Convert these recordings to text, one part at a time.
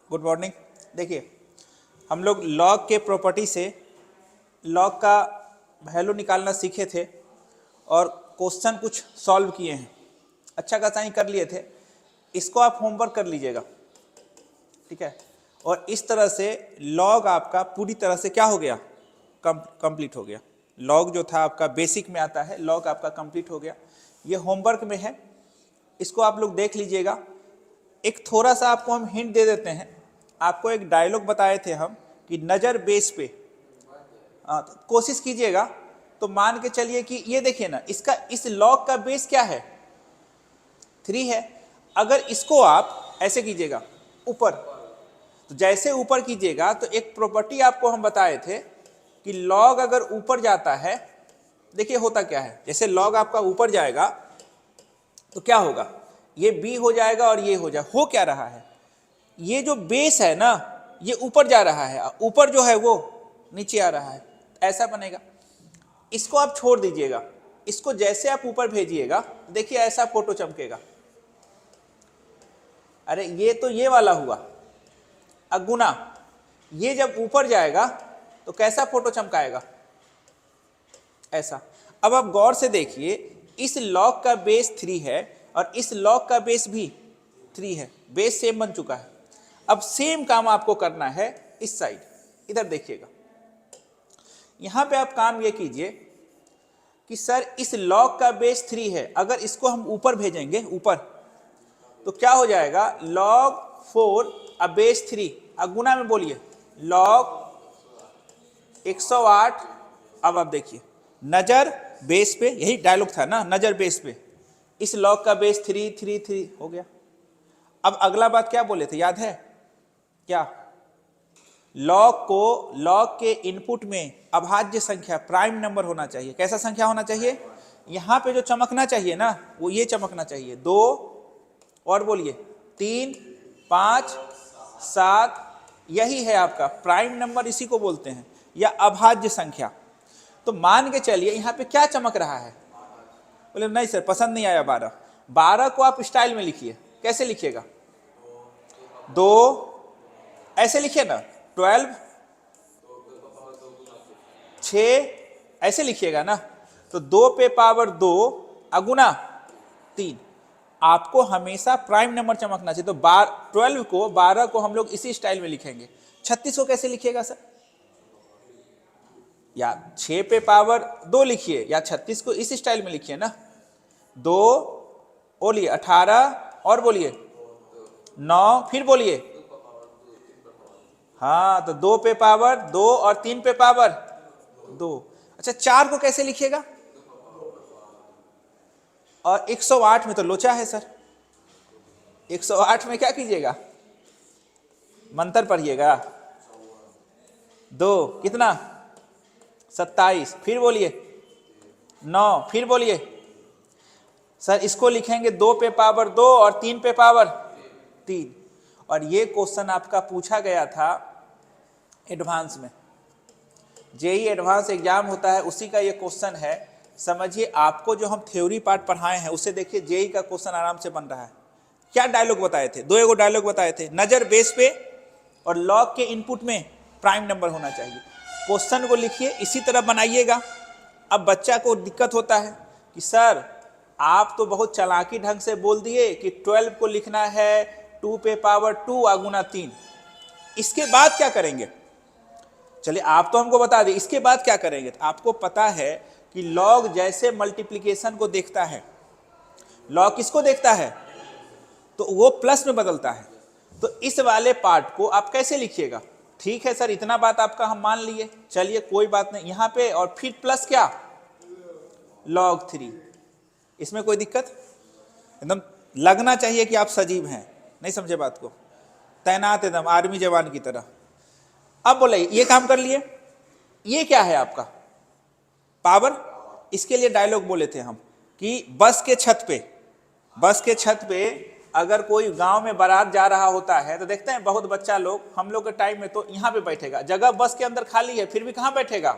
Good morning. देखिए, हम लोग लॉग के प्रॉपर्टी से लॉग का वैल्यू निकालना सीखे थे और क्वेश्चन कुछ सॉल्व किए हैं, अच्छा खासा ही कर लिए थे। इसको आप होमवर्क कर लीजिएगा, ठीक है। और इस तरह से लॉग आपका पूरी तरह से क्या हो गया, कंप्लीट हो गया। लॉग जो था आपका बेसिक में आता है, लॉग आपका कंप्लीट हो गया। ये होमवर्क में है, इसको आप लोग देख लीजिएगा। एक थोड़ा सा आपको हम हिंट दे देते हैं। आपको एक डायलॉग बताए थे हम कि नज़र बेस पे तो कोशिश कीजिएगा। तो मान के चलिए कि ये देखिए ना, इसका इस लॉग का बेस क्या है, 3 है। अगर इसको आप ऐसे कीजिएगा ऊपर, तो जैसे ऊपर कीजिएगा तो एक प्रॉपर्टी आपको हम बताए थे कि लॉग अगर ऊपर जाता है, देखिए होता क्या है, जैसे लॉग आपका ऊपर जाएगा तो क्या होगा, ये b हो जाएगा और ये हो जाएगा। हो क्या रहा है, ये जो बेस है ना ये ऊपर जा रहा है, ऊपर जो है वो नीचे आ रहा है, ऐसा बनेगा। इसको आप छोड़ दीजिएगा, इसको जैसे आप ऊपर भेजिएगा देखिए ऐसा फोटो चमकेगा। अरे ये तो ये वाला हुआ अगुना, ये जब ऊपर जाएगा तो कैसा फोटो चमकाएगा, ऐसा। अब आप गौर से देखिए, इस लॉग का बेस 3 है और इस लॉग का बेस भी 3 है, बेस सेम बन चुका है। अब सेम काम आपको करना है इस साइड, इधर देखिएगा। यहां पे आप काम ये कीजिए कि सर इस लॉग का बेस 3 है, अगर इसको हम ऊपर भेजेंगे ऊपर तो क्या हो जाएगा, log 4 अब बेस 3, अब गुना में बोलिए log 108। अब आप देखिए नजर बेस पे, यही डायलॉग था ना, नजर बेस पे, इस log का बेस 3 3 3 हो गया। अब अगला बात क्या बोले थे, याद है क्या, log को log के इनपुट में अभाज्य संख्या प्राइम नंबर होना चाहिए। कैसा संख्या होना चाहिए, यहां पे जो चमकना चाहिए ना वो ये चमकना चाहिए, 2 और बोलिए 3 5 7, यही है आपका प्राइम नंबर, इसी को बोलते हैं, या अभाज्य संख्या। तो मान के चलिए यहाँ पे क्या चमक रहा है, बोले नहीं सर पसंद नहीं आया 12। 12 को आप स्टाइल में लिखिए, कैसे लिखिएगा, 2 ऐसे लिखिए ना, 12 6 ऐसे लिखिएगा ना, तो 2 पे पावर 2 अगुना 3। आपको हमेशा प्राइम नंबर चमकना चाहिए। तो 12 को 12 को हम लोग इसी स्टाइल में लिखेंगे। 36 को कैसे लिखिएगा सर, या 6 पे पावर 2 लिखिए, या 36 को इस स्टाइल में लिखिए ना, 2 बोलिए 18 और बोलिए 9, फिर बोलिए, हाँ तो 2 पे पावर 2 और 3 पे पावर 2। अच्छा 4 को कैसे लिखिएगा, और 108 में तो लोचा है सर, 108 में क्या कीजिएगा, मंत्र पढ़िएगा, 2 कितना 27, फिर बोलिए 9, फिर बोलिए सर, इसको लिखेंगे 2 पे पावर 2 और 3 पे पावर 3। और ये क्वेश्चन आपका पूछा गया था एडवांस में, जेई एडवांस एग्जाम होता है उसी का ये क्वेश्चन है। समझिए, आपको जो हम थ्योरी पार्ट पढ़ाए हैं उसे देखिए, जेई का क्वेश्चन आराम से बन रहा है। क्या डायलॉग बताए थे, 2 डायलॉग बताए थे, नजर बेस पे और लॉग के इनपुट में प्राइम नंबर होना चाहिए। क्वेश्चन को लिखिए, इसी तरह बनाइएगा। अब बच्चा को दिक्कत होता है कि सर आप तो बहुत चालाकी ढंग से बोल दिए कि 12 को लिखना है 2 पे पावर 2 अगुना 3, इसके बाद क्या करेंगे, चलिए आप तो हमको बता दें इसके बाद क्या करेंगे। तो आपको पता है कि लॉग जैसे मल्टीप्लिकेशन को देखता है, लॉग किसको देखता है, तो वो प्लस में बदलता है। तो इस वाले पार्ट को आप कैसे लिखिएगा, ठीक है सर इतना बात आपका हम मान लिए, चलिए कोई बात नहीं, यहां पे और फिर प्लस क्या, log 3, इसमें कोई दिक्कत, एकदम लगना चाहिए कि आप सजीव हैं, नहीं समझे बात को, तैनात एकदम आर्मी जवान की तरह। अब बोले ये काम कर लिए, ये क्या है आपका पावर, इसके लिए डायलॉग बोले थे हम कि बस के छत पे अगर कोई गांव में बारात जा रहा होता है तो देखते हैं बहुत बच्चा लोग, हम लोग के टाइम में तो यहाँ पे बैठेगा, जगह बस के अंदर खाली है फिर भी कहाँ बैठेगा,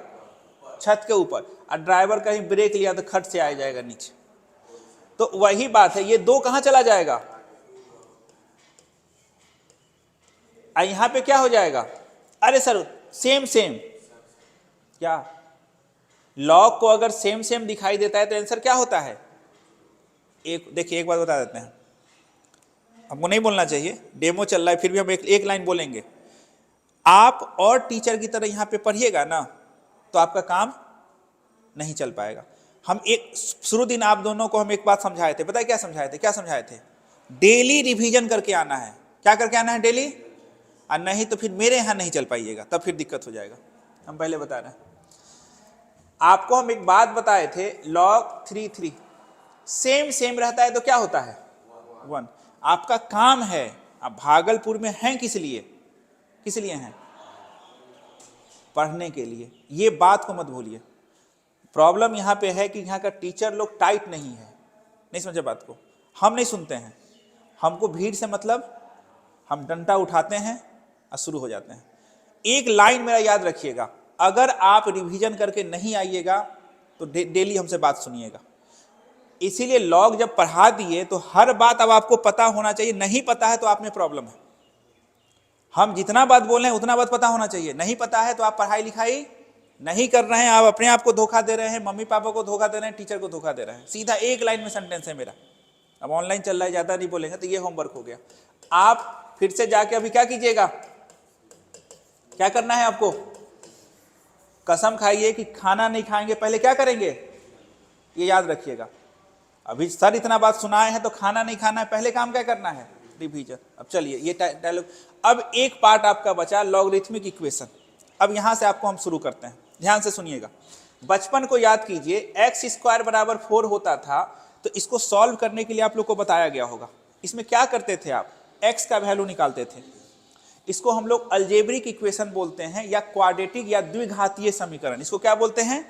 छत के ऊपर, और ड्राइवर कहीं ब्रेक लिया तो खट से आ जाएगा नीचे। तो वही बात है, ये 2 कहाँ चला जाएगा, यहां पे क्या हो जाएगा, अरे सर सेम सेम, क्या लॉग को अगर सेम सेम दिखाई देता है तो आंसर क्या होता है, एक देखिए एक बात बता देते हैं, हमको नहीं बोलना चाहिए, डेमो चल रहा है, फिर भी हम एक लाइन बोलेंगे। आप और टीचर की तरह यहां पे पढ़िएगा ना तो आपका काम नहीं चल पाएगा। हम एक शुरू दिन आप दोनों को हम एक बात समझाए थे, पता है क्या समझाए थे, क्या समझाए थे, डेली रिवीजन करके आना है। क्या करके आना है, डेली, और नहीं तो फिर मेरे यहां नहीं चल पाइएगा, तब फिर दिक्कत हो जाएगा। हम पहले बता रहे हैं आपको, हम एक बात बताए थे, log 3 सेम सेम रहता है तो क्या होता है 1। आपका काम है, आप भागलपुर में हैं किस लिए, किस लिए हैं, पढ़ने के लिए। ये बात को मत भूलिए। प्रॉब्लम यहाँ पे है कि यहाँ का टीचर लोग टाइट नहीं है, नहीं समझे बात को, हम नहीं सुनते हैं, हमको भीड़ से मतलब, हम डंडा उठाते हैं और शुरू हो जाते हैं। एक लाइन मेरा याद रखिएगा, अगर आप रिवीजन करके नहीं आइएगा तो डेली हमसे बात सुनिएगा। इसीलिए लॉग जब पढ़ा दिए तो हर बात अब आपको पता होना चाहिए, नहीं पता है तो आप में प्रॉब्लम है। हम जितना बात बोल रहे हैं उतना बात पता होना चाहिए, नहीं पता है तो आप पढ़ाई लिखाई नहीं कर रहे हैं, आप अपने आप को धोखा दे रहे हैं, मम्मी पापा को धोखा दे रहे हैं, टीचर को धोखा दे रहे हैं। सीधा एक लाइन में सेंटेंस है मेरा। अब ऑनलाइन चल रहा है, ज्यादा नहीं बोलेंगे तो ये होमवर्क हो गया। आप फिर से जाके अभी क्या कीजिएगा, क्या करना है आपको, कसम खाइए कि खाना नहीं खाएंगे, पहले क्या करेंगे, ये याद रखिएगा। अभी सर इतना बात सुनाए हैं तो खाना नहीं खाना है, पहले काम क्या करना है, रिवीजन। अब चलिए ये डायलॉग, अब एक पार्ट आपका बचा लॉगरिथमिक इक्वेशन। अब यहां से आपको हम शुरू करते हैं, ध्यान से सुनिएगा। बचपन को याद कीजिए, एक्स स्क्वायर बराबर 4 होता था, तो इसको सॉल्व करने के लिए आप लोग को बताया गया होगा। इसमें क्या करते थे आप, एक्स का वैल्यू निकालते थे, इसको हम लोग अलजेब्रिक इक्वेशन बोलते हैं, या क्वाड्रेटिक या द्विघातीय समीकरण, इसको क्या बोलते हैं।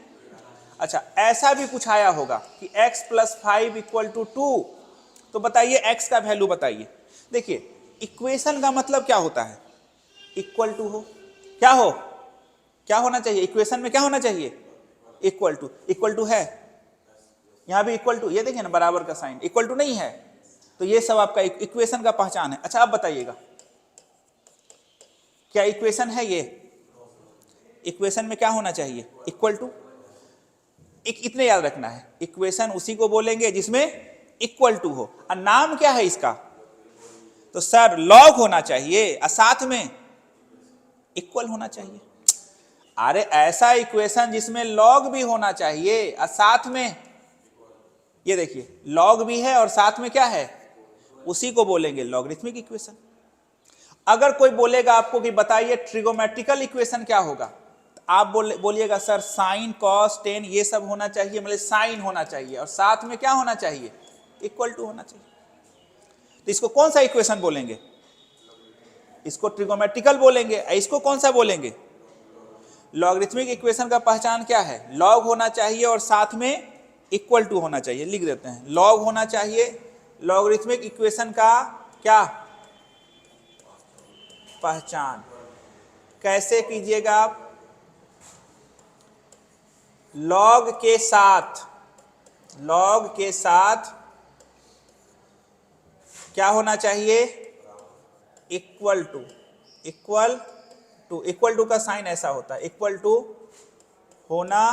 अच्छा, ऐसा भी कुछ आया होगा कि x + 5 = 2, तो बताइए x का वैल्यू बताइए। देखिए इक्वेशन का मतलब क्या होता है, इक्वल टू हो, क्या हो, क्या होना चाहिए इक्वेशन में, क्या होना चाहिए, इक्वल टू। इक्वल टू है, यहां भी इक्वल टू, ये देखिए ना बराबर का साइन, इक्वल टू नहीं है, तो ये सब आपका इक्वेशन का पहचान है। अच्छा अब बताइएगा क्या इक्वेशन है, ये इक्वेशन में क्या होना चाहिए, इक्वल टू। इतने याद रखना है, इक्वेशन उसी को बोलेंगे जिसमें इक्वल टू हो। और नाम क्या है इसका, तो सर लॉग होना चाहिए और साथ में इक्वल होना चाहिए। अरे ऐसा इक्वेशन जिसमें लॉग भी होना चाहिए और साथ में, ये देखिए लॉग भी है और साथ में क्या है, उसी को बोलेंगे लॉगरिथमिक इक्वेशन। अगर कोई बोलेगा आपको कि बताइए ट्रिगोमेट्रिकल इक्वेशन क्या होगा, आप बोलिएगा सर साइन कॉस टेन ये सब होना चाहिए, मतलब साइन होना चाहिए और साथ में क्या होना चाहिए, इक्वल टू होना चाहिए। तो इसको कौन सा इक्वेशन बोलेंगे, इसको ट्रिगोमेट्रिकल बोलेंगे। इसको कौन सा बोलेंगे, लॉगरिथमिक इक्वेशन का पहचान क्या है, लॉग होना चाहिए और साथ में इक्वल टू होना चाहिए। लिख देते हैं, लॉग होना चाहिए, लॉगरिथमिक इक्वेशन का क्या पहचान। कैसे कीजिएगा आप, लॉग के साथ क्या होना चाहिए, इक्वल टू। इक्वल टू का साइन ऐसा होता है, इक्वल टू होना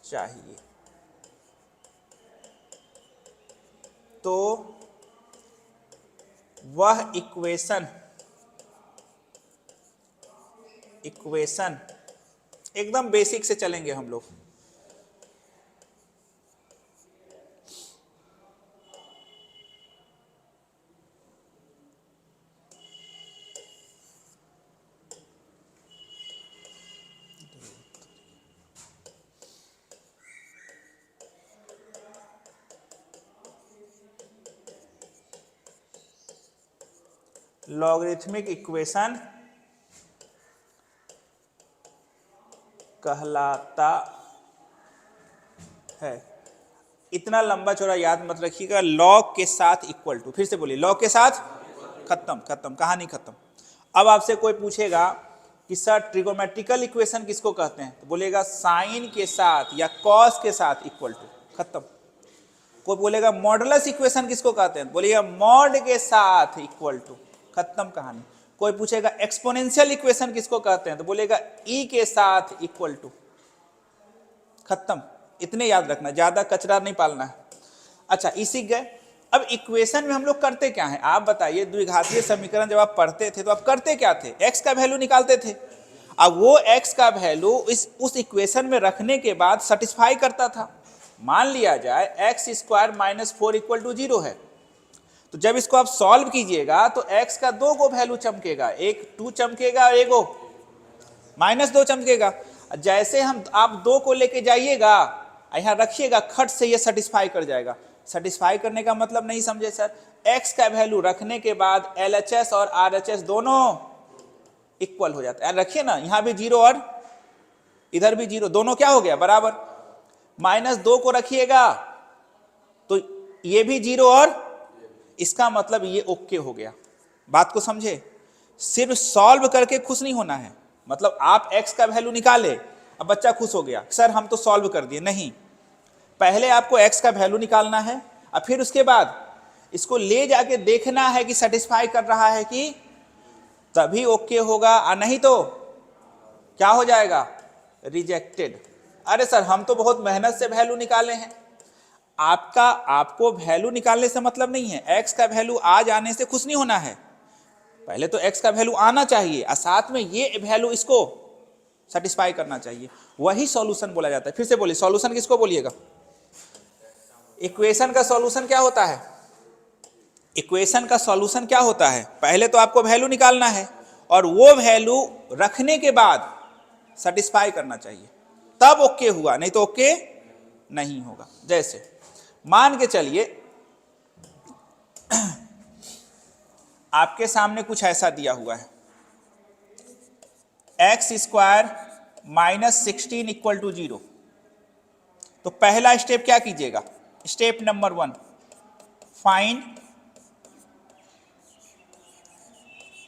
चाहिए। तो वह इक्वेशन एकदम बेसिक से चलेंगे हम लोग। लॉगरिथमिक इक्वेशन कहलाता है। इतना लंबा चौड़ा याद मत रखिएगा, लॉग के साथ इक्वल टू। फिर से बोलिए, लॉग के साथ, खत्म कहानी खत्म। अब आपसे कोई पूछेगा कि सर ट्रिगोमेट्रिकल इक्वेशन किसको कहते हैं, तो बोलेगा साइन के साथ या कॉस के साथ इक्वल टू, खत्म। कोई बोलेगा मॉडुलस इक्वेशन किसको कहते हैं, बोलिएगा मॉड के साथ इक्वल टू, खत्म कहानी। कोई पूछेगा एक्सपोनेंशियल इक्वेशन किसको कहते हैं, तो बोलेगा ई के साथ इक्वल टू, खत्म। इतने याद रखना, ज्यादा कचरा नहीं पालना है। अच्छा, ई सीख गए। अब इक्वेशन में हम लोग करते क्या है, आप बताइए, द्विघातीय समीकरण जब आप पढ़ते थे तो आप करते क्या थे, एक्स का वैल्यू निकालते थे। अब वो एक्स का वैल्यू उस इक्वेशन में रखने के बाद सेटिस्फाई करता था। मान लिया जाए x square minus 4 equal to 0 है, तो जब इसको आप सॉल्व कीजिएगा तो x का 2 को वैल्यू चमकेगा, एक 2 चमकेगा और एक -2 चमकेगा। जैसे हम आप 2 को लेके जाइएगा, यहाँ रखिएगा, खट से ये सेटिस्फाई कर जाएगा। सेटिस्फाई करने का मतलब नहीं समझे सर, x का वैल्यू रखने के बाद LHS और RHS दोनों इक्वल हो जाता है। रखिए ना, यहाँ भी 0 और इधर भी 0, दोनों क्या हो गया, बराबर। -2 को रखिएगा तो ये भी 0 और इसका मतलब ये ओके हो गया। बात को समझे, सिर्फ सॉल्व करके खुश नहीं होना है। मतलब आप x का वैल्यू निकाले, अब बच्चा खुश हो गया, सर हम तो सॉल्व कर दिए, नहीं, पहले आपको x का वैल्यू निकालना है और फिर उसके बाद इसको ले जाके देखना है कि सेटिस्फाई कर रहा है कि, तभी ओके होगा, और नहीं तो क्या हो जाएगा, रिजेक्टेड। अरे सर हम तो बहुत मेहनत से वैल्यू निकाले हैं। आपको वैल्यू निकालने से मतलब नहीं है, x का वैल्यू आ जाने से खुश नहीं होना है, पहले तो x का वैल्यू आना चाहिए और साथ में ये वैल्यू इसको सेटिस्फाई करना चाहिए, वही सॉल्यूशन बोला जाता है। फिर से बोलिए, सॉल्यूशन किसको बोलिएगा, इक्वेशन का सॉल्यूशन क्या होता है, इक्वेशन का सॉल्यूशन क्या होता है, पहले तो आपको वैल्यू निकालना है और वो वैल्यू रखने के बाद सेटिस्फाई करना चाहिए, तब ओके हुआ, नहीं तो ओके नहीं होगा। जैसे मान के चलिए आपके सामने कुछ ऐसा दिया हुआ है, एक्स स्क्वायर -16 इक्वल टू 0। तो पहला स्टेप क्या कीजिएगा, step number 1, find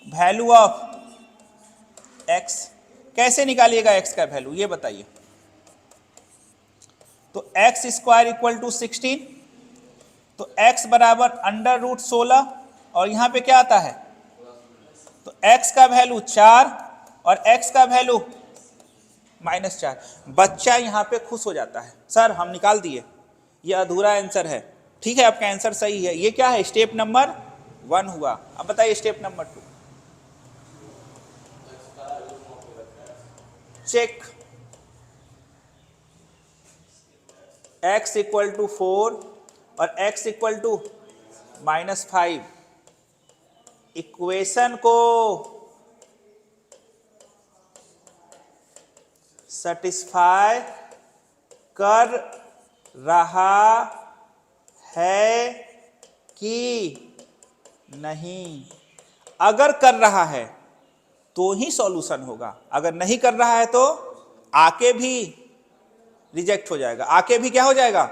value of x. कैसे निकालिएगा एक्स का वैल्यू, ये बताइए। तो एक्स स्क्वायर इक्वल टू 16, तो x बराबर √16 और यहां पे क्या आता है, तो x का वैल्यू 4 और x का वैल्यू -4। बच्चा यहां पे खुश हो जाता है, सर हम निकाल दिए, ये अधूरा आंसर है। ठीक है, आपका आंसर सही है। ये क्या है, स्टेप नंबर 1 हुआ। अब बताइए step number 2, check x equal to 4 और x इक्वल टू -5। इक्वेशन को सेटिस्फाई कर रहा है कि नहीं। अगर कर रहा है तो ही सॉल्यूशन होगा, अगर नहीं कर रहा है तो आके भी रिजेक्ट हो जाएगा, आके भी क्या हो जाएगा।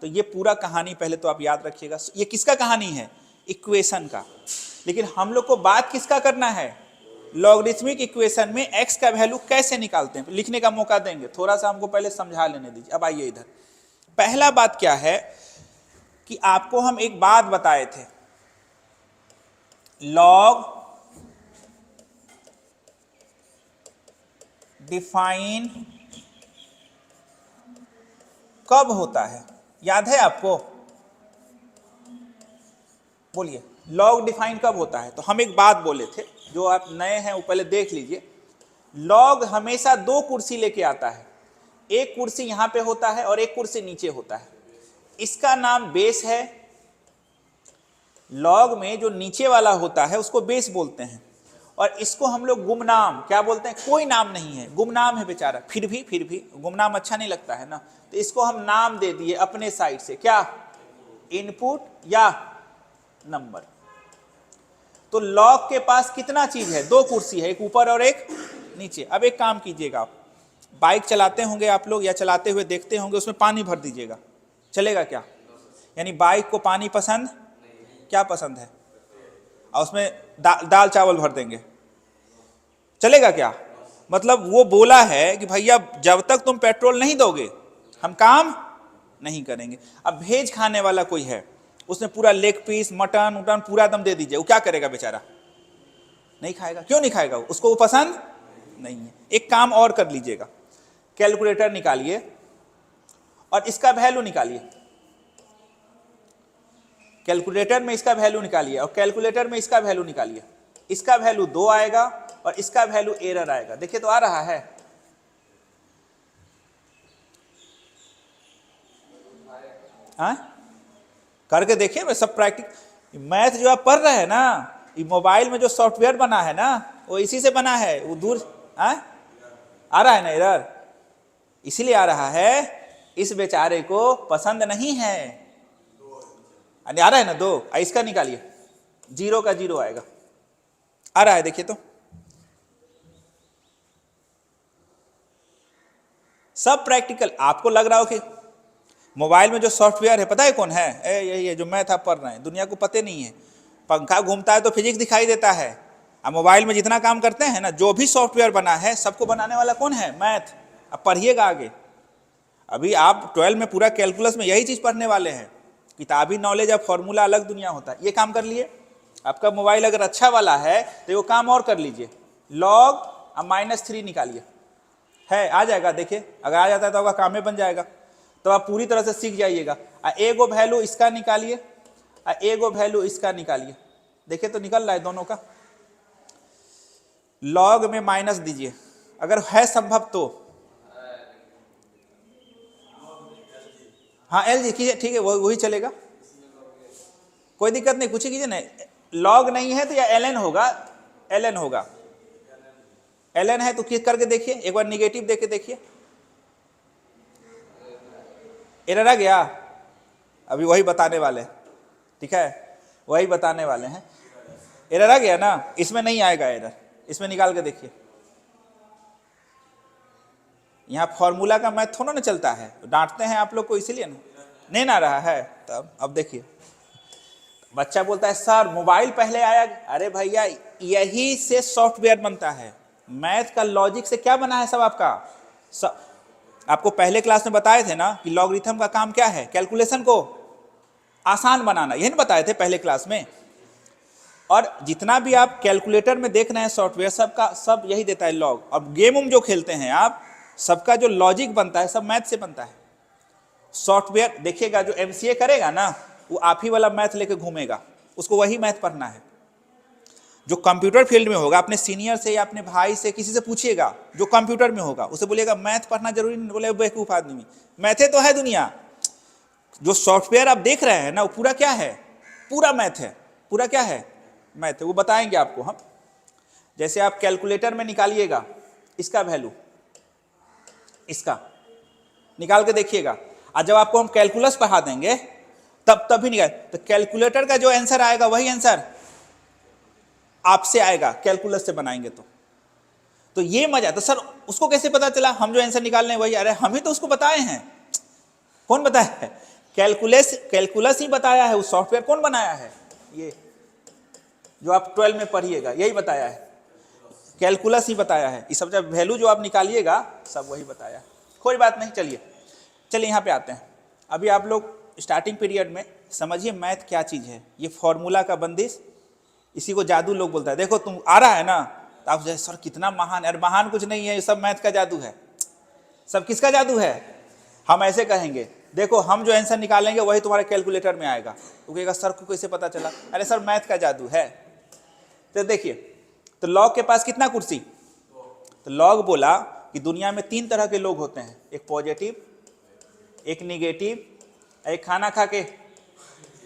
तो ये पूरा कहानी पहले तो आप याद रखिएगा, ये किसका कहानी है, इक्वेशन का। लेकिन हम लोग को बात किसका करना है, लॉगरिथमिक इक्वेशन में x का वैल्यू कैसे निकालते हैं, लिखने का मौका देंगे। थोड़ा सा हमको पहले समझा लेने दीजिए। अब आइए इधर, पहला बात क्या है कि आपको हम एक बात बताए थे, लॉग डिफाइन कब होता है, याद है आपको, बोलिए लॉग डिफाइन कब होता है। तो हम एक बात बोले थे, जो आप नए हैं वो पहले देख लीजिए। लॉग हमेशा 2 कुर्सी लेके आता है, एक कुर्सी यहां पे होता है और एक कुर्सी नीचे होता है, इसका नाम बेस है। लॉग में जो नीचे वाला होता है उसको बेस बोलते हैं, और इसको हम लोग गुमनाम क्या बोलते हैं, कोई नाम नहीं है, गुमनाम है बेचारा। फिर भी गुमनाम अच्छा नहीं लगता है ना, तो इसको हम नाम दे दिए अपने साइड से, क्या, इनपुट या नंबर। तो लॉग के पास कितना चीज है, 2 कुर्सी है, एक ऊपर और एक नीचे। अब एक काम कीजिएगा, आप बाइक चलाते होंगे आप लोग, या चलाते हुए देखते होंगे, उसमें पानी भर दीजिएगा, चलेगा क्या। यानी बाइक को पानी पसंद, क्या पसंद है, और उसमें दाल चावल भर देंगे, चलेगा क्या। मतलब वो बोला है कि भैया जब तक तुम पेट्रोल नहीं दोगे हम काम नहीं करेंगे। अब भेज खाने वाला कोई है, उसने पूरा लेग पीस मटन उटन पूरा दम दे दीजिए, वो क्या करेगा बेचारा, नहीं खाएगा। क्यों नहीं खाएगा? उसको वो पसंद नहीं है। एक काम और कर लीजिएगा, कैलकुलेटर निकालिए और इसका वैल्यू निकालिए। कैलकुलेटर में इसका वैल्यू निकालिए और कैलकुलेटर में इसका वैल्यू निकालिए। इसका वैल्यू 2 आएगा और इसका वैल्यू एरर आएगा। देखिए तो आ रहा है, हाँ करके देखिए। मैं सब प्रैक्टिस मैथ जो आप पढ़ रहे हैं ना, ये मोबाइल में जो सॉफ्टवेयर बना है ना, वो इसी से बना है। वो दूर आ रहा है ना एरर, इसीलिए आ रहा है। इस बेचारे को पसंद नहीं है। आ रहा है ना 2, इसका निकालिए, 0 का 0 आएगा। आ रहा है, देखिए तो सब प्रैक्टिकल। आपको लग रहा हो कि मोबाइल में जो सॉफ्टवेयर है, पता है कौन है? यही है जो मैथ आप पढ़ रहे हैं। दुनिया को पता नहीं है। पंखा घूमता है तो फिजिक्स दिखाई देता है। अब मोबाइल में जितना काम करते हैं ना, जो भी सॉफ्टवेयर बना है, सबको बनाने वाला कौन है? मैथ। अब पढ़िएगा आगे। अभी आप 12 में पूरा कैलकुलस में यही चीज पढ़ने वाले हैं। किताबी नॉलेज और फॉर्मूला अलग दुनिया होता है। ये काम कर लिए। आपका मोबाइल अगर अच्छा वाला है तो वो काम और कर लीजिए। लॉग अब -3 निकालिए, है आ जाएगा। देखिए अगर आ जाता है तो आपका काम में बन जाएगा। तो आप पूरी तरह से सीख जाइएगा। एगो वैल्यू इसका निकालिए, एगो वैल्यू इसका निकालिए। देखिए तो निकल रहा है दोनों का। लॉग में माइनस दीजिए अगर है संभव तो। हाँ LG कीजिए, ठीक है, वही चलेगा, कोई दिक्कत नहीं। कुछ कीजिए ना। लॉग नहीं है तो या ln होगा, ln होगा। ln है तो क्लिक करके देखिए, एक बार निगेटिव देके देखिए। एरर आ गया? अभी वही बताने वाले हैं, ठीक है, वही बताने वाले हैं। एरर आ गया ना? इसमें नहीं आएगा एरर, इसमें निकाल के देखिए। यहाँ फॉर्मूला का मैथ थोड़ा ना चलता है, डांटते हैं आप लोग को इसीलिए ना। नहीं ना रहा है तब। अब देखिए बच्चा बोलता है सर मोबाइल पहले आया। अरे भैया यही से सॉफ्टवेयर बनता है। मैथ का लॉजिक से क्या बना है सब आपका। आपको पहले क्लास में बताए थे ना कि लॉगरिथम का काम क्या है? कैलकुलेशन को आसान बनाना, यही ना बताए थे पहले क्लास में। और जितना भी आप कैलकुलेटर में देख रहे हैं सॉफ्टवेयर, सबका सब यही देता है लॉग। अब गेम जो खेलते हैं आप, सबका जो लॉजिक बनता है सब मैथ से बनता है। सॉफ्टवेयर देखिएगा, जो MCA करेगा ना, वो आप ही वाला मैथ लेके घूमेगा, उसको वही मैथ पढ़ना है। जो कंप्यूटर फील्ड में होगा, अपने सीनियर से या अपने भाई से किसी से पूछिएगा जो कंप्यूटर में होगा, उसे बोलिएगा मैथ पढ़ना जरूरी नहीं। बोले बेवकूफ आदमी, मैथे तो है दुनिया। जो सॉफ्टवेयर आप देख रहे हैं ना, वो पूरा क्या है? पूरा मैथ है। पूरा क्या है? मैथ है। वो बताएंगे आपको हम। जैसे आप कैलकुलेटर में निकालिएगा इसका वैल्यू, इसका निकाल के देखिएगा। और जब आपको हम कैलकुलस पढ़ा देंगे तब भी निकाल, तो कैलकुलेटर का जो आंसर आएगा वही आंसर आपसे आएगा, कैलकुलस से बनाएंगे तो ये मजा। तो सर उसको कैसे पता चला? हम जो आंसर निकाल रहे हैं वही। अरे हम ही तो उसको बताए हैं। कौन बताया है? कैलकुलस ही बताया है। वो सॉफ्टवेयर कौन बनाया है? ये जो आप 12 में पढ़िएगा यही बताया है। कैलकुलस ही बताया है। ये सब जब वैल्यू जो आप निकालिएगा सब वही बताया है। कोई बात नहीं, चलिए यहाँ पे आते हैं। अभी आप लोग स्टार्टिंग पीरियड में समझिए मैथ क्या चीज़ है। ये फॉर्मूला का बंदिश, इसी को जादू लोग बोलता है। देखो तुम आ रहा है ना, तो आप सर कितना महान है। महान कुछ नहीं है, ये सब मैथ का जादू है। सब किसका जादू है? हम ऐसे कहेंगे, देखो हम जो आंसर निकालेंगे वही तुम्हारे कैलकुलेटर में आएगा। तो कहेगा सर को कैसे पता चला? अरे सर मैथ का जादू है। तो देखिए, तो लॉग के पास कितना कुर्सी? तो लॉग बोला कि दुनिया में 3 तरह के लोग होते हैं, एक पॉजिटिव, एक निगेटिव, एक खाना खा के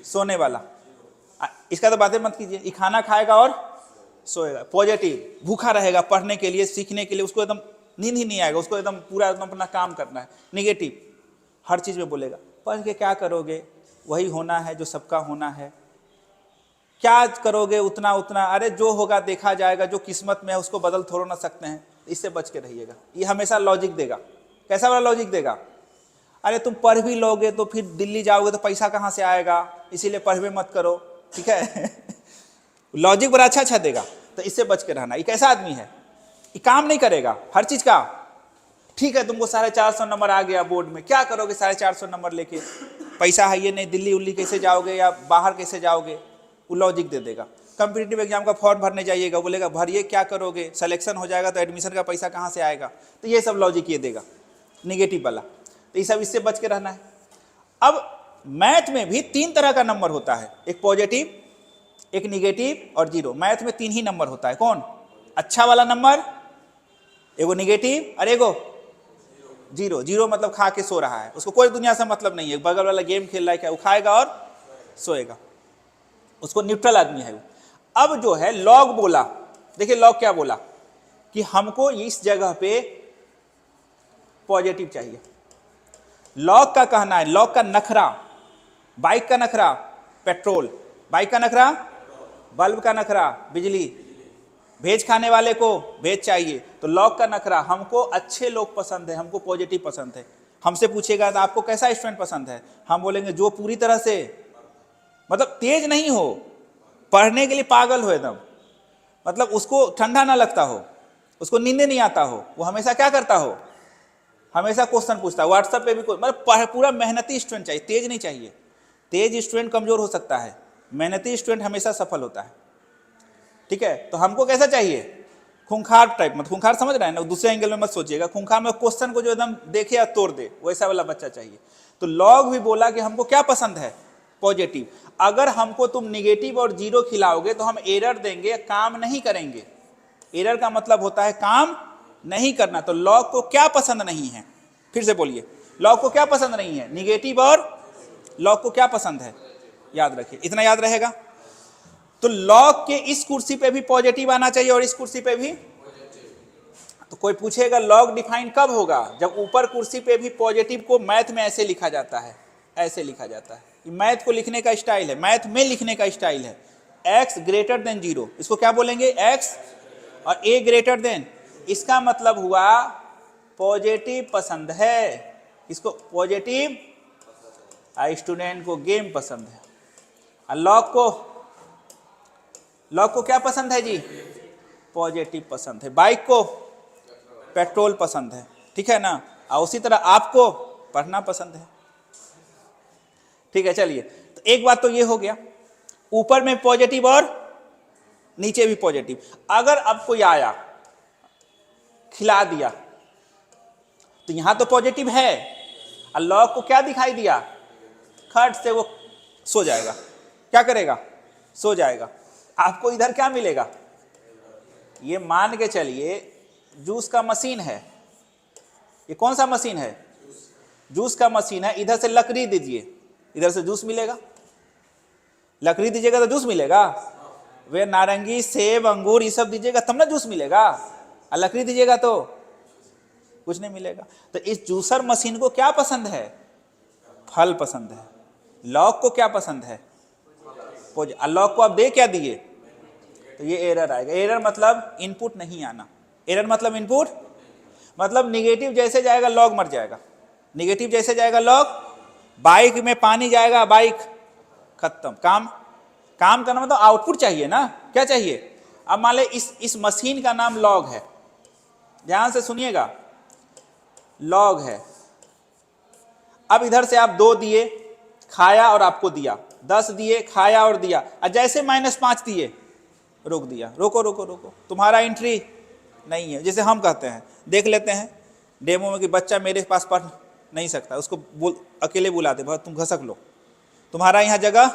सोने वाला। इसका तो बातें मत कीजिए। ये खाना खाएगा और सोएगा। पॉजिटिव भूखा रहेगा पढ़ने के लिए, सीखने के लिए, उसको एकदम नींद ही नहीं आएगा, उसको एकदम पूरा एकदम अपना काम करना है। निगेटिव हर चीज में बोलेगा पढ़ के क्या करोगे, वही होना है जो सबका होना है, क्या करोगे उतना उतना, अरे जो होगा देखा जाएगा, जो किस्मत में है उसको बदल थोड़ा ना सकते हैं। इससे बच के रहिएगा। ये हमेशा लॉजिक देगा। कैसा वाला लॉजिक देगा? अरे तुम पढ़ भी लोगे तो फिर दिल्ली जाओगे तो पैसा कहाँ से आएगा, इसीलिए पढ़ भी मत करो, ठीक है। लॉजिक बड़ा अच्छा देगा, तो इससे बच के रहना। ये कैसा आदमी है? ये काम नहीं करेगा हर चीज का। ठीक है तुमको 450 नंबर आ गया बोर्ड में, क्या करोगे 450 नंबर लेके? पैसा है ये नहीं, दिल्ली उल्ली कैसे जाओगे या बाहर कैसे जाओगे? वो लॉजिक दे देगा। कॉम्पिटिटिव एग्जाम का फॉर्म भरने जाइएगा, बोलेगा भरिए, क्या करोगे, सिलेक्शन हो जाएगा तो एडमिशन का पैसा कहाँ से आएगा, तो ये सब लॉजिक ये देगा निगेटिव वाला। तो ये सब इससे बच के रहना है। अब मैथ में भी 3 तरह का नंबर होता है, एक पॉजिटिव, एक निगेटिव और जीरो। मैथ में 3 ही नंबर होता है। कौन? अच्छा वाला नंबर, एगो निगेटिव और एगो जीरो। जीरो मतलब खा के सो रहा है, उसको कोई दुनिया से मतलब नहीं है, बगल वाला गेम खेल रहा है, क्या वो खाएगा और सोएगा, उसको न्यूट्रल आदमी है वो। अब जो है लॉग बोला, देखिए लॉग क्या बोला कि हमको इस जगह पे पॉजिटिव चाहिए। लॉग का कहना है, लॉग का नखरा, बाइक का नखरा पेट्रोल, बाइक का नखरा बल्ब का नखरा बिजली, भेज खाने वाले को भेज चाहिए। तो लॉग का नखरा हमको अच्छे लोग पसंद है, हमको पॉजिटिव पसंद है। हमसे पूछेगा तो आपको कैसा स्टूडेंट पसंद है, हम बोलेंगे जो पूरी तरह से मतलब तेज नहीं हो, पढ़ने के लिए पागल हो एकदम, मतलब उसको ठंडा ना लगता हो, उसको नींद नहीं आता हो, वो हमेशा क्या करता हो, हमेशा क्वेश्चन पूछता है व्हाट्सएप पे भी, मतलब पूरा मेहनती स्टूडेंट चाहिए, तेज नहीं चाहिए। तेज स्टूडेंट कमजोर हो सकता है, मेहनती स्टूडेंट हमेशा सफल होता है। ठीक है, तो हमको कैसा चाहिए, खूंखार टाइप, मतलब खूंखार समझ रहे हैं ना, दूसरे एंगल में मत सोचिएगा, खूंखार में क्वेश्चन को जो एकदम देखे या तोड़ दे, वैसा वाला बच्चा चाहिए। तो लॉग भी बोला कि हमको क्या पसंद है, पॉजिटिव। अगर हमको तुम निगेटिव और जीरो खिलाओगे तो हम एरर देंगे, काम नहीं करेंगे। एरर का मतलब होता है काम नहीं करना। तो लॉग को क्या पसंद नहीं है, फिर से बोलिए, लॉग को क्या पसंद नहीं है, निगेटिव और लॉग को क्या पसंद है, याद रखिए, इतना याद रहेगा। तो लॉग के इस कुर्सी पे भी पॉजिटिव आना चाहिए और इस कुर्सी पे भी। तो कोई पूछेगा लॉग डिफाइन कब होगा, जब ऊपर कुर्सी पे भी पॉजिटिव को मैथ में ऐसे लिखा जाता है, ऐसे लिखा जाता है। मैथ को लिखने का स्टाइल है, मैथ में लिखने का स्टाइल है, x ग्रेटर देन 0, इसको क्या बोलेंगे, x और a ग्रेटर देन, इसका मतलब हुआ पॉजिटिव पसंद है। इसको पॉजिटिव, स्टूडेंट को गेम पसंद है। और लॉग को क्या पसंद है जी, पॉजिटिव पसंद है। बाइक को पेट्रोल पसंद है, ठीक है ना, और उसी तरह आपको पढ़ना पसंद है। ठीक है, चलिए, तो एक बात तो ये हो गया, ऊपर में पॉजिटिव और नीचे भी पॉजिटिव। अगर अब कोई आया खिला दिया तो यहां तो पॉजिटिव है, और लॉग को क्या दिखाई दिया, खट से वो सो जाएगा। क्या करेगा, सो जाएगा। आपको इधर क्या मिलेगा, ये मान के चलिए जूस का मशीन है, ये कौन सा मशीन है, जूस का मशीन है। इधर से लकड़ी दीजिए, इधर से जूस मिलेगा, लकड़ी दीजिएगा तो जूस मिलेगा, वे नारंगी सेब अंगूर ये सब दीजिएगा तब ना जूस मिलेगा, और लकड़ी दीजिएगा तो कुछ नहीं मिलेगा। तो इस जूसर मशीन को क्या पसंद है, फल पसंद है। लॉग को क्या पसंद है, लॉग को आप दे क्या दिए, तो ये एरर आएगा। एरर मतलब इनपुट नहीं आना, एरर मतलब इनपुट, मतलब निगेटिव जैसे जाएगा लॉग मर जाएगा, निगेटिव जैसे जाएगा लॉग, बाइक में पानी जाएगा बाइक खत्म। काम करना मतलब आउटपुट चाहिए ना, क्या चाहिए। अब मान ले इस मशीन का नाम लॉग है, ध्यान से सुनिएगा, लॉग है। अब इधर से आप 2 दिए, खाया और आपको दिया, 10 दिए, खाया और दिया, और जैसे -5 दिए रोक दिया। रोको रोको रोको, तुम्हारा एंट्री नहीं है। जैसे हम कहते हैं, देख लेते हैं डेमो में कि बच्चा मेरे पास पढ़ नहीं सकता, उसको अकेले बुलाते, बहुत तुम घसक लो, तुम्हारा यहाँ जगह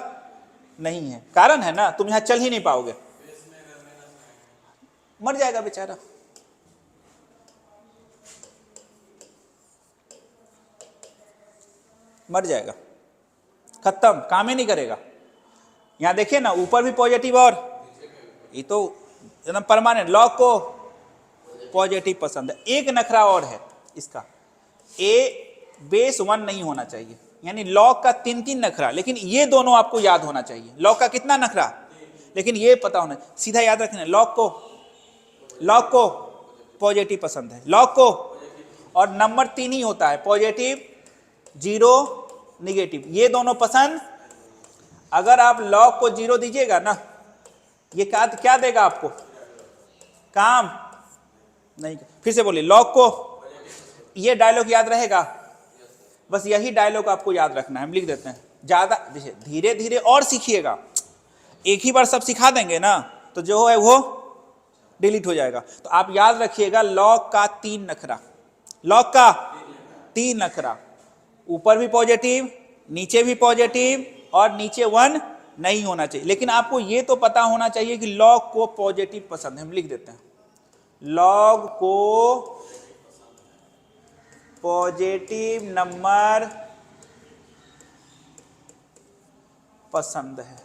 नहीं है। कारण है ना, तुम यहाँ चल ही नहीं पाओगे, मर जाएगा बेचारा। मर जाएगा, खत्म, काम ही नहीं करेगा। यहां देखिए ना, ऊपर भी पॉजिटिव और ये तो एकदम परमानेंट। लॉग को पॉजिटिव पसंद है। एक नखरा और है इसका, ए बेस 1 नहीं होना चाहिए, यानी लॉग का 3 नखरा, लेकिन ये दोनों आपको याद होना चाहिए। लॉग का कितना नखरा, लेकिन ये पता होना, सीधा याद रखना, लॉग को पॉजिटिव पसंद है, लॉग को, और नंबर 3 ही होता है, पॉजिटिव, जीरो, निगेटिव, ये दोनों पसंद। अगर आप लॉग को 0 दीजिएगा ना, ये क्या देगा आपको, काम नहीं। फिर से बोलिए, लॉग को, ये डायलॉग याद रहेगा, बस यही डायलॉग आपको याद रखना है। हम लिख देते हैं, ज्यादा धीरे धीरे और सीखिएगा, एक ही बार सब सिखा देंगे ना तो जो है वो डिलीट हो जाएगा। तो आप याद रखिएगा लॉग का 3 नखरा, लॉग का 3 नखरा, ऊपर भी पॉजिटिव, नीचे भी पॉजिटिव और नीचे 1 नहीं होना चाहिए। लेकिन आपको ये तो पता होना चाहिए कि लॉग को पॉजिटिव पसंद है। हम लिख देते हैं लॉग को पॉजिटिव नंबर पसंद है।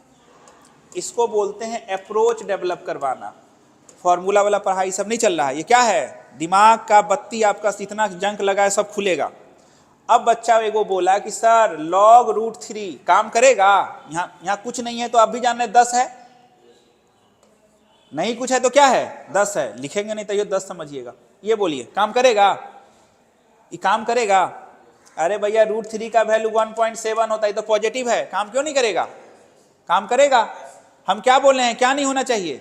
इसको बोलते हैं अप्रोच डेवलप करवाना। फॉर्मूला वाला पढ़ाई सब नहीं चल रहा है, ये क्या है, दिमाग का बत्ती आपका इतना जंक लगा है सब खुलेगा। अब बच्चा एगो बोला कि सर log √3 काम करेगा, यहाँ कुछ नहीं है तो आप भी जान रहे 10 है, नहीं कुछ है तो क्या है 10 है, लिखेंगे नहीं तो ये 10 समझिएगा। ये बोलिए काम करेगा, ये काम करेगा? अरे भैया √3 का वैल्यू 1.7 होता है तो पॉजिटिव है, काम क्यों नहीं करेगा? काम करेगा। हम क्या बोल रहे हैं, क्या नहीं होना चाहिए,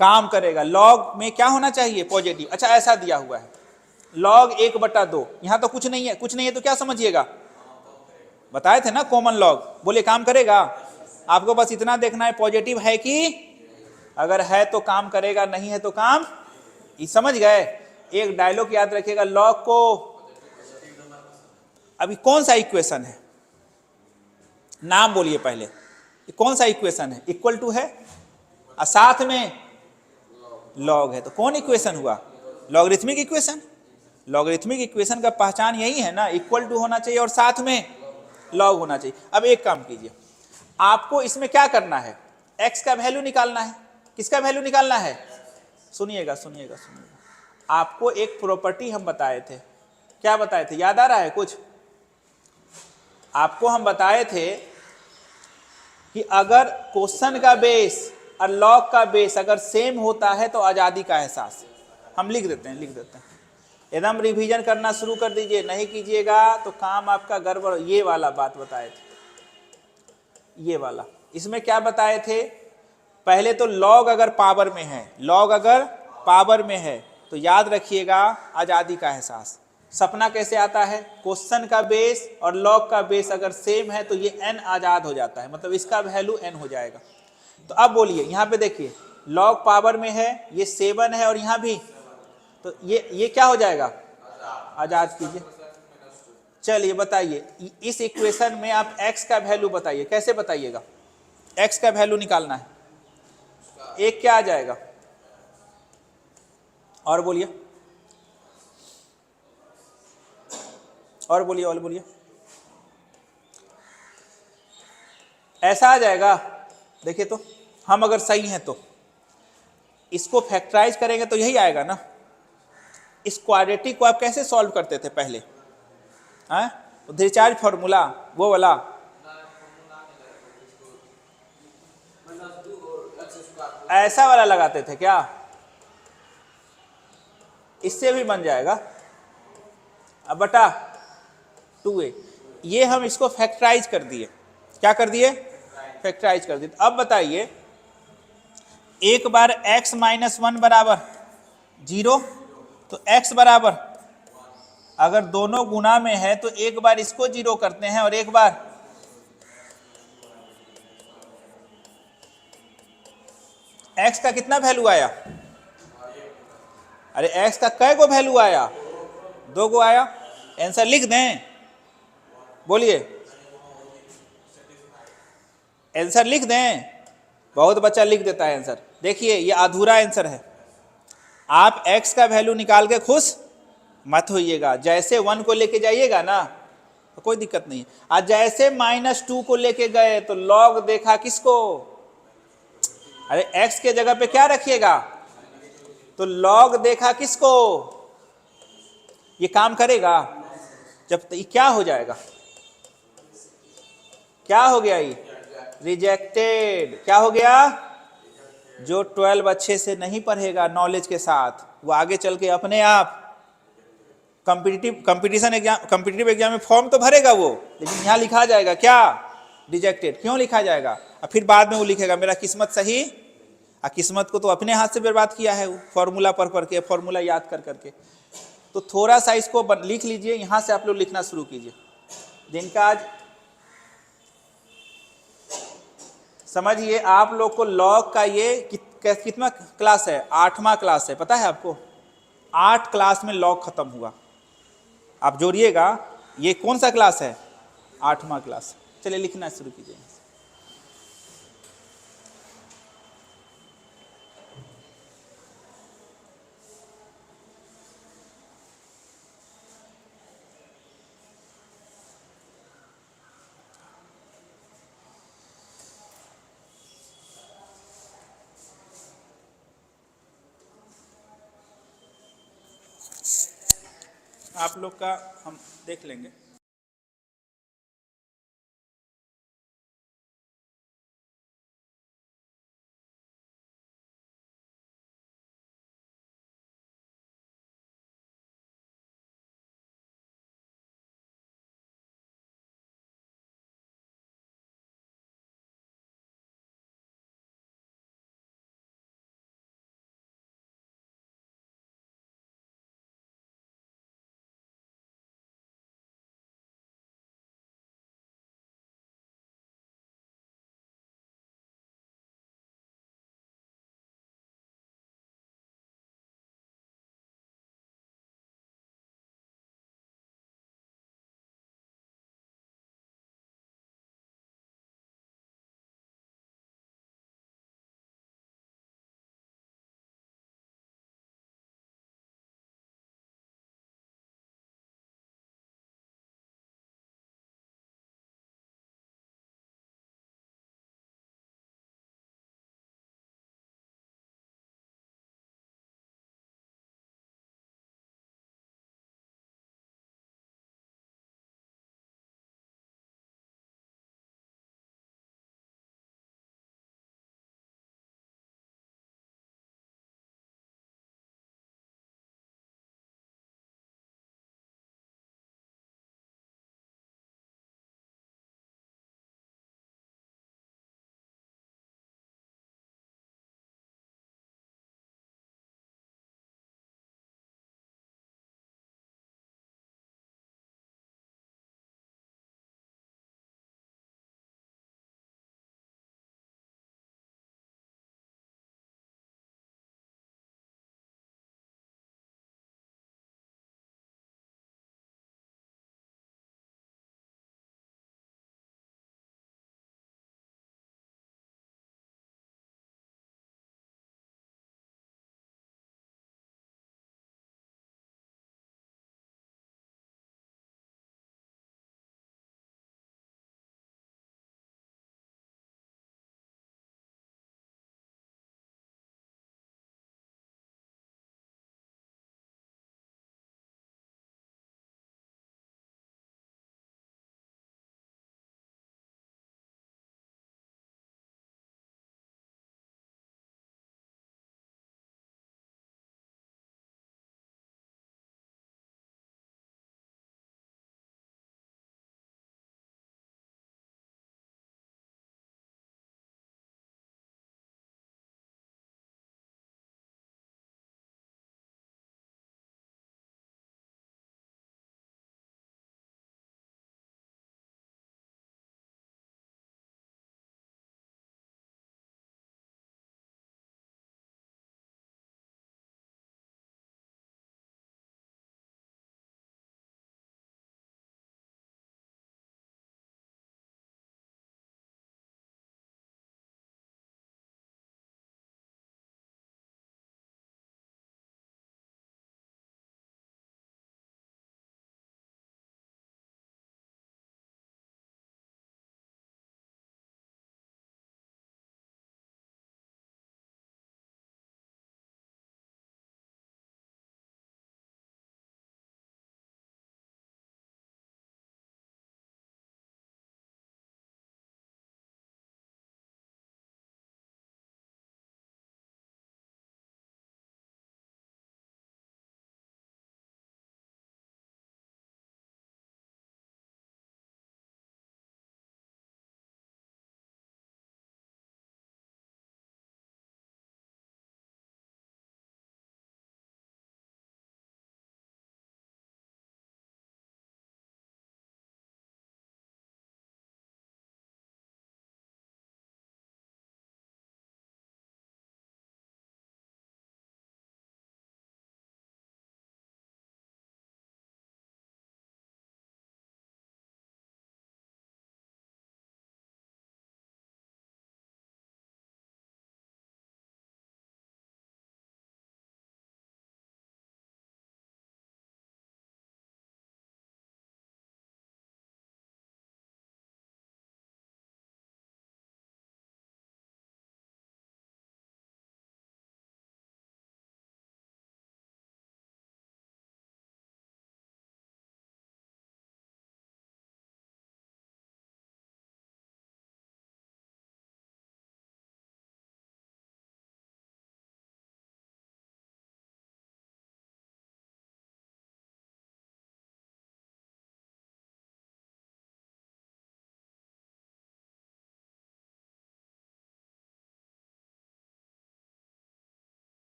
काम करेगा। लॉग में क्या होना चाहिए, पॉजिटिव। अच्छा ऐसा दिया हुआ है log 1/2, यहां तो कुछ नहीं है, कुछ नहीं है तो क्या समझिएगा, बताए थे ना कॉमन लॉग। बोले काम करेगा। आपको बस इतना देखना है पॉजिटिव है कि, अगर है तो काम करेगा, नहीं है तो काम, ये समझ गए। एक डायलॉग याद रखिएगा, लॉग को अभी कौन सा इक्वेशन है, नाम बोलिए पहले, कौन सा इक्वेशन है, इक्वल टू है और साथ में लॉग है, तो कौन इक्वेशन हुआ, लॉगरिथमिक इक्वेशन। लॉगरिथमिक इक्वेशन का पहचान यही है ना, इक्वल टू होना चाहिए और साथ में लॉग होना चाहिए। अब एक काम कीजिए, आपको इसमें क्या करना है, x का वैल्यू निकालना है। किसका वैल्यू निकालना है, सुनिएगा सुनिएगा सुनिएगा। आपको एक प्रॉपर्टी हम बताए थे, क्या बताए थे, याद आ रहा है कुछ? आपको हम बताए थे कि अगर क्वेश्चन का बेस और लॉग का बेस अगर सेम होता है तो आजादी का एहसास। हम लिख देते हैं, लिख देते हैं, एकदम रिवीजन करना शुरू कर दीजिए, नहीं कीजिएगा तो काम आपका गड़बड़। ये वाला बात बताए थे, ये वाला, इसमें क्या बताए थे, पहले तो लॉग अगर पावर में है, लॉग अगर पावर में है तो याद रखिएगा आजादी का एहसास। सपना कैसे आता है, क्वेश्चन का बेस और लॉग का बेस अगर सेम है तो ये n आजाद हो जाता है, मतलब इसका वैल्यू n हो जाएगा। तो अब बोलिए, यहाँ पे देखिए लॉग पावर में है, ये 7 है और यहाँ भी, तो ये क्या हो जाएगा, आजाद कीजिए। चलिए बताइए, इस इक्वेशन में आप x का वैल्यू बताइए, कैसे बताइएगा, x का वैल्यू निकालना है, एक क्या आ जाएगा, और बोलिए, और बोलिए, और बोलिए, ऐसा आ जाएगा। देखिए तो हम अगर सही हैं तो इसको फैक्टराइज करेंगे तो यही आएगा ना। इस क्वाड्रेटिक को आप कैसे सॉल्व करते थे पहले, हाँ, तो डिस्चार्ज फॉर्मूला वो वाला, ऐसा वाला लगाते थे क्या, इससे भी बन जाएगा अब बटा 2a। ये हम इसको फैक्टराइज कर दिए, क्या कर दिए, फैक्टराइज कर दिए। अब बताइए, एक बार x - 1 बराबर 0, तो x बराबर, अगर दोनों गुना में है तो एक बार इसको 0 करते हैं और एक बार, x का कितना वैल्यू आया, अरे x का कै गो वैल्यू आया, 2 गो आया। आंसर लिख दें, बोलिए, आंसर लिख दें। बहुत बच्चा लिख देता है आंसर। देखिए ये अधूरा आंसर है, आप x का वैल्यू निकाल के खुश मत होइएगा। जैसे 1 को लेके जाइएगा ना तो कोई दिक्कत नहीं है, आज जैसे -2 को लेके गए तो log देखा किसको, अरे x के जगह पे क्या रखिएगा, तो log देखा किसको, ये काम करेगा जब ये क्या हो जाएगा, क्या हो गया, ये रिजेक्टेड। क्या हो गया, जो 12 अच्छे से नहीं पढ़ेगा नॉलेज के साथ, वो आगे चल के अपने आप कॉम्पिटिटिव एग्जाम में फॉर्म तो भरेगा वो, लेकिन यहाँ लिखा जाएगा क्या, रिजेक्टेड। क्यों लिखा जाएगा, और फिर बाद में वो लिखेगा मेरा किस्मत सही, और किस्मत को तो अपने हाथ से बर्बाद किया है वो, फॉर्मूला पढ़ के, फॉर्मूला याद कर करके। तो थोड़ा सा इसको लिख लीजिए, यहाँ से आप लोग लिखना शुरू कीजिए। जिनका आज समझिए आप लोग को लॉग का ये कितना क्लास है, 8वां क्लास है, पता है आपको? 8 क्लास में लॉग खत्म हुआ। आप जोड़िएगा, ये कौन सा क्लास है? 8वां क्लास। चलिए लिखना शुरू कीजिए। आप लोग का हम देख लेंगे।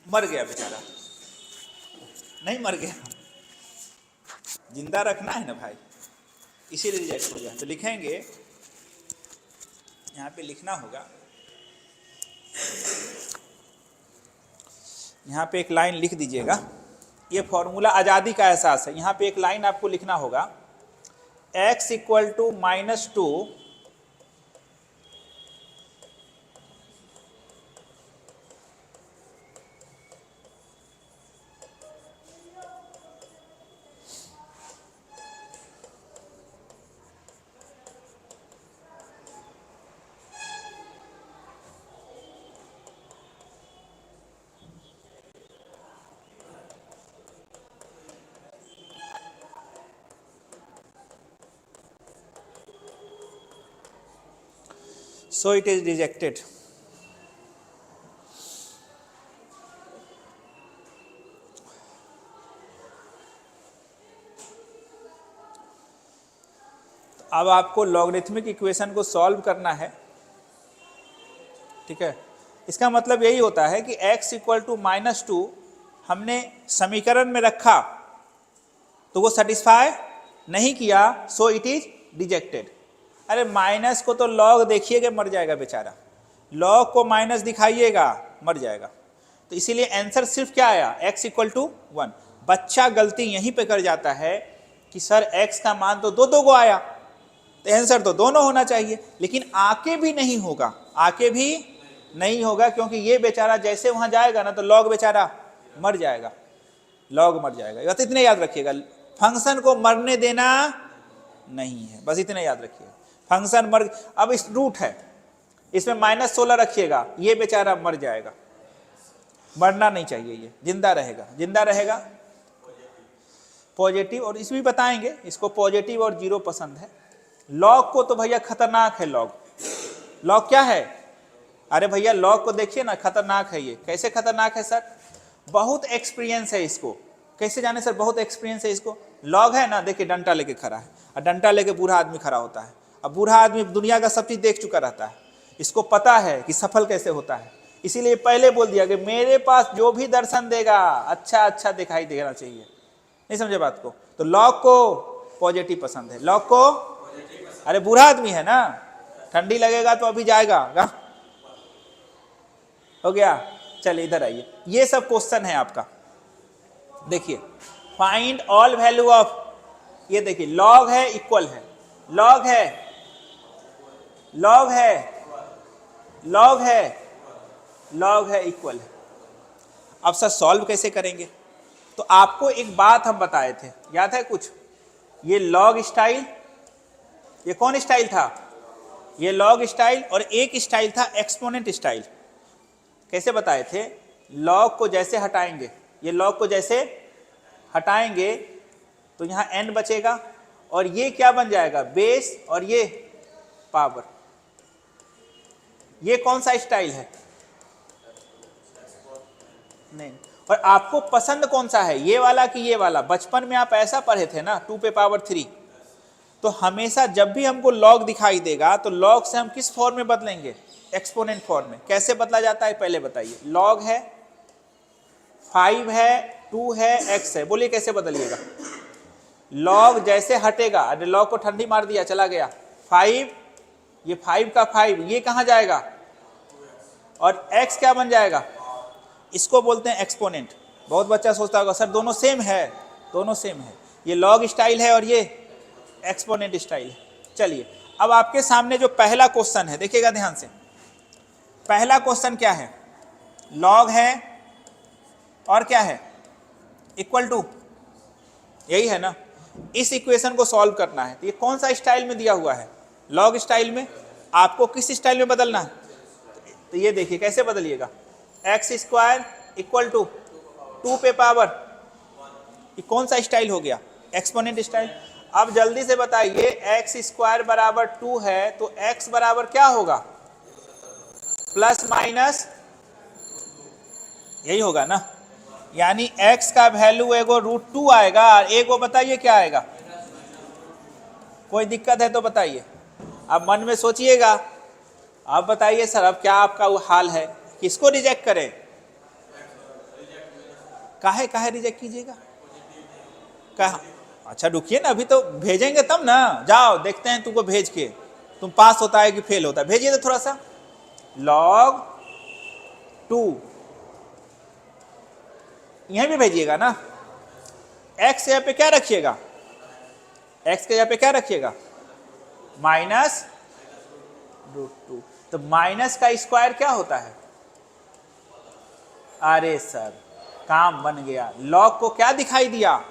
मर गया बेचारा, नहीं मर गया, जिंदा रखना है ना भाई, इसीलिए रिजेक्ट हो गया। तो लिखेंगे, यहाँ पे लिखना होगा, यहाँ पे एक लाइन लिख दीजिएगा, ये फॉर्मूला आज़ादी का एहसास है। यहाँ पे एक लाइन आपको लिखना होगा, x equal to -2 so it is rejected। अब आपको लॉगरिथमिक इक्वेशन को सॉल्व करना है, ठीक है। इसका मतलब यही होता है कि x इक्वल टू -2 हमने समीकरण में रखा तो वो सेटिस्फाई नहीं किया, सो इट इज रिजेक्टेड। अरे माइनस को तो लॉग देखिएगा, मर जाएगा बेचारा, लॉग को माइनस दिखाइएगा, मर जाएगा। तो इसीलिए आंसर सिर्फ क्या आया, x इक्वल टू 1। बच्चा गलती यहीं पे कर जाता है कि सर x का मान तो दो को आया, तो आंसर तो दोनों होना चाहिए, लेकिन आके भी नहीं होगा, आके भी नहीं होगा, क्योंकि ये बेचारा जैसे वहां जाएगा ना तो लॉग बेचारा मर जाएगा, लॉग मर जाएगा। बस इतने याद रखिएगा, फंक्शन को मरने देना नहीं है, बस इतने याद रखिएगा। फंक्शन मर, अब इस रूट है, इसमें -16 रखिएगा, ये बेचारा मर जाएगा, मरना नहीं चाहिए, ये जिंदा रहेगा, जिंदा रहेगा पॉजिटिव। और इस भी बताएंगे, इसको पॉजिटिव और 0 पसंद है। लॉग को तो भैया खतरनाक है, लॉग क्या है, अरे भैया लॉग को देखिए ना, खतरनाक है। ये कैसे खतरनाक है सर, बहुत एक्सपीरियंस है इसको। कैसे जाने सर, बहुत एक्सपीरियंस है इसको। लॉग है ना, देखिए डंडा लेके खड़ा है, और डंडा लेके बूढ़ा आदमी खड़ा होता है। अब बूढ़ा आदमी दुनिया का सब चीज देख चुका रहता है, इसको पता है कि सफल कैसे होता है, इसीलिए पहले बोल दिया कि मेरे पास जो भी दर्शन देगा अच्छा अच्छा दिखाई देना चाहिए। नहीं समझे बात को, तो लॉग को पॉजिटिव पसंद है, लॉग को। अरे बूढ़ा आदमी है ना, ठंडी लगेगा तो अभी जाएगा हो गया। चलिए इधर आइए, ये सब क्वेश्चन है आपका। देखिए फाइंड ऑल वैल्यू ऑफ, ये देखिए लॉग है, इक्वल है, लॉग है, लॉग है, लॉग है, लॉग है, इक्वल है। अब सर सॉल्व कैसे करेंगे, तो आपको एक बात हम बताए थे, याद है कुछ, ये लॉग स्टाइल, ये कौन स्टाइल था, ये लॉग स्टाइल, और एक स्टाइल था एक्सपोनेंट स्टाइल। कैसे बताए थे, लॉग को जैसे हटाएंगे, ये लॉग को जैसे हटाएंगे तो यहाँ n बचेगा, और ये क्या बन जाएगा, बेस, और ये पावर। ये कौन सा स्टाइल है, नहीं। और आपको पसंद कौन सा है, ये वाला कि ये वाला। बचपन में आप ऐसा पढ़े थे ना, 2 पे पावर 3। तो हमेशा जब भी हमको लॉग दिखाई देगा तो लॉग से हम किस फॉर्म में बदलेंगे, एक्सपोनेंट फॉर्म में। कैसे बदला जाता है पहले बताइए, लॉग है, 5 है, 2 है, x है, बोलिए कैसे बदलिएगा। लॉग जैसे हटेगा, अरे लॉग को ठंडी मार दिया, चला गया 5, ये 5 का 5, ये कहाँ जाएगा, और x क्या बन जाएगा, इसको बोलते हैं एक्सपोनेंट। बहुत बच्चा सोचता होगा सर दोनों सेम है, दोनों सेम है, ये लॉग स्टाइल है और ये एक्सपोनेंट स्टाइल है। चलिए अब आपके सामने जो पहला क्वेश्चन है, देखिएगा ध्यान से। पहला क्वेश्चन क्या है, लॉग है और क्या है, इक्वल टू, यही है ना। इस इक्वेशन को सॉल्व करना है, तो ये कौन सा स्टाइल में दिया हुआ है, लॉग स्टाइल में। आपको किस स्टाइल में बदलना है, तो ये देखिए कैसे बदलिएगा, एक्स स्क्वायर इक्वल टू 2 पे पावर, ये कौन सा स्टाइल हो गया, एक्सपोनेंट स्टाइल। अब जल्दी से बताइए, एक्स स्क्वायर बराबर 2 है तो एक्स बराबर क्या होगा, प्लस माइनस, यही होगा ना। यानी x का वैल्यू एगो √2 आएगा, और एगो बताइए क्या आएगा। कोई दिक्कत है तो बताइए, अब मन में सोचिएगा। अब बताइए सर अब क्या आपका वो हाल है, किसको रिजेक्ट करें, काहे काहे रिजेक्ट कीजिएगा? कहा? अच्छा रुकिए ना, अभी तो भेजेंगे तब ना। जाओ देखते हैं तुमको भेज के तुम पास होता है कि फेल होता है। भेजिए तो थोड़ा सा। log 2 यहीं भी भेजिएगा ना। x यहाँ पे क्या रखिएगा? x के यहाँ पे क्या रखिएगा? -√2। तो माइनस का स्क्वायर क्या होता है? अरे सर काम बन गया। लॉग को क्या दिखाई दिया?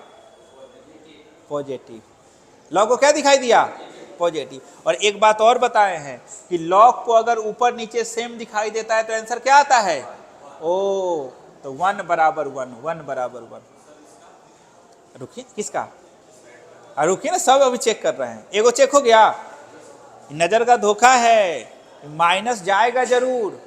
पॉजिटिव। लॉग को क्या दिखाई दिया? पॉजिटिव। और एक बात और बताए हैं कि लॉग को अगर ऊपर नीचे सेम दिखाई देता है तो आंसर क्या आता है? ओ, तो 1 बराबर 1, 1 बराबर 1। रुकिए, किसका? रुकिए ना, सब अभी चेक कर रहे हैं। एगो चेक हो गया। नजर का धोखा है, माइनस जाएगा जरूर।